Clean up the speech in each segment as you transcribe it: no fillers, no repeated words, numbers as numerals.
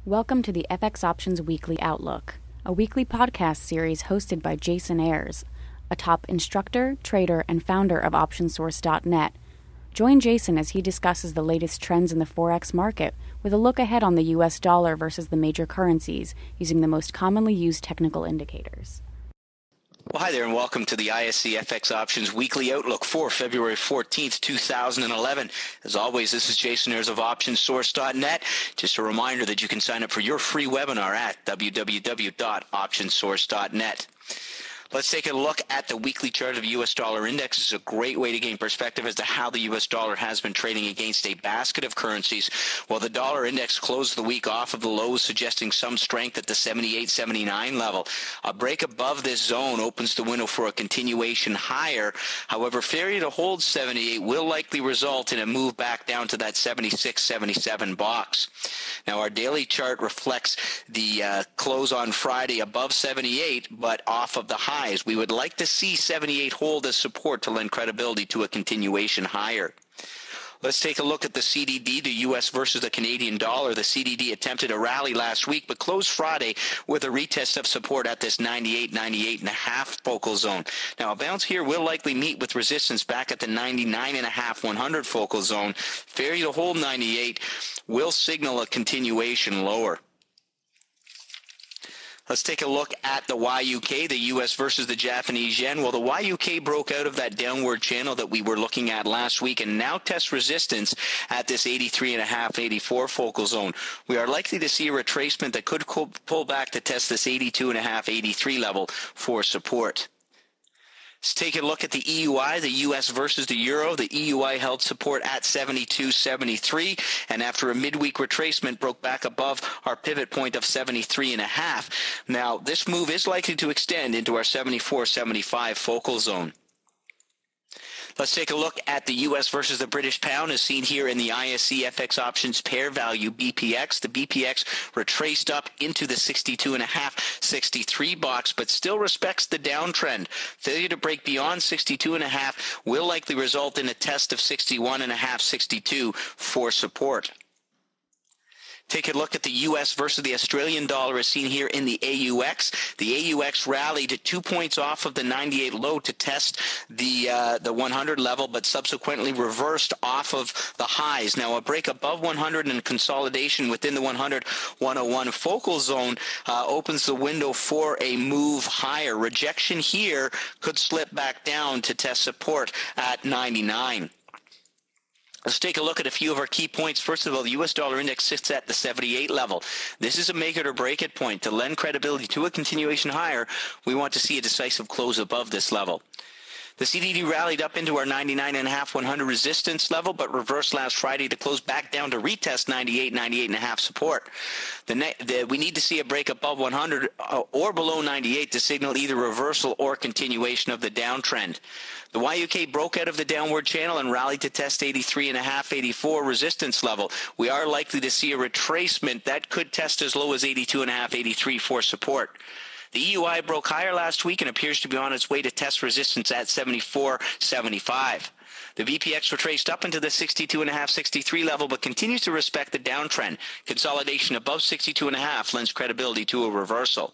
Welcome to the FX Options Weekly Outlook, a weekly podcast series hosted by Jason Ayres, a top instructor, trader, and founder of OptionSource.net. Join Jason as he discusses the latest trends in the Forex market with a look ahead on the US dollar versus the major currencies using the most commonly used technical indicators. Well, hi there, and welcome to the ISC FX Options Weekly Outlook for February 14th, 2011. As always, this is Jason Ayres of OptionSource.net. Just a reminder that you can sign up for your free webinar at www.optionsource.net. Let's take a look at the weekly chart of the U.S. dollar index. It's a great way to gain perspective as to how the U.S. dollar has been trading against a basket of currencies. While the dollar index closed the week off of the lows, suggesting some strength at the 78-79 level. A break above this zone opens the window for a continuation higher. However, failure to hold 78 will likely result in a move back down to that 76-77 box. Now, our daily chart reflects the close on Friday above 78, but off of the high. We would like to see 78 hold as support to lend credibility to a continuation higher. Let's take a look at the CDD, the U.S. versus the Canadian dollar. The CDD attempted a rally last week, but closed Friday with a retest of support at this 98.5 focal zone. Now, a bounce here will likely meet with resistance back at the 99.5, 100 focal zone. Failure to hold 98 will signal a continuation lower. Let's take a look at the YUK, the U.S. versus the Japanese yen. Well, the YUK broke out of that downward channel that we were looking at last week and now tests resistance at this 83.5, 84 focal zone. We are likely to see a retracement that could pull back to test this 82.5, 83 level for support. Let's take a look at the EUI, the U.S. versus the Euro. The EUI held support at 72.73, and after a midweek retracement, broke back above our pivot point of 73.5. Now, this move is likely to extend into our 74.75 focal zone. Let's take a look at the U.S. versus the British pound as seen here in the ISC FX options pair value BPX. The BPX retraced up into the 62.5, 63 box, but still respects the downtrend. Failure to break beyond 62.5 will likely result in a test of 61.5, 62 for support. Take a look at the U.S. versus the Australian dollar as seen here in the AUX. The AUX rallied 2 points off of the 98 low to test the 100 level, but subsequently reversed off of the highs. Now, a break above 100 and consolidation within the 100-101 focal zone opens the window for a move higher. Rejection here could slip back down to test support at 99. Let's take a look at a few of our key points. First of all, the U.S. dollar index sits at the 78 level. This is a make it or break it point. To lend credibility to a continuation higher, we want to see a decisive close above this level. The CDD rallied up into our 99.5, 100 resistance level, but reversed last Friday to close back down to retest 98, 98.5 support. We need to see a break above 100 or below 98 to signal either reversal or continuation of the downtrend. The YUK broke out of the downward channel and rallied to test 83.5, 84 resistance level. We are likely to see a retracement that could test as low as 82.5, 83 for support. The EUI broke higher last week and appears to be on its way to test resistance at 74.75. The VPX retraced up into the 62.5, 63 level, but continues to respect the downtrend. Consolidation above 62.5 lends credibility to a reversal.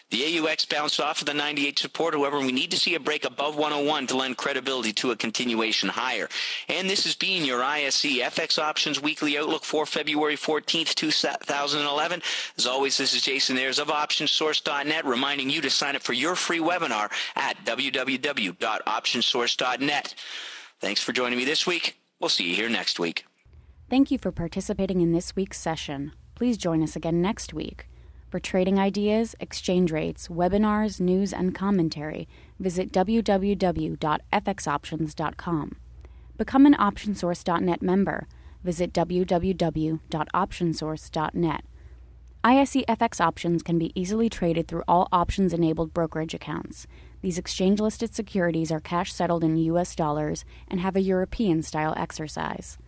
The AUX bounced off of the 98 support. However, we need to see a break above 101 to lend credibility to a continuation higher. And this has been your ISC FX Options Weekly Outlook for February 14th, 2011. As always, this is Jason Ayres of OptionSource.net, reminding you to sign up for your free webinar at www.optionsource.net. Thanks for joining me this week. We'll see you here next week. Thank you for participating in this week's session. Please join us again next week. For trading ideas, exchange rates, webinars, news, and commentary, visit www.fxoptions.com. Become an OptionSource.net member. Visit www.optionsource.net. ISE FX options can be easily traded through all options-enabled brokerage accounts. These exchange-listed securities are cash-settled in U.S. dollars and have a European-style exercise.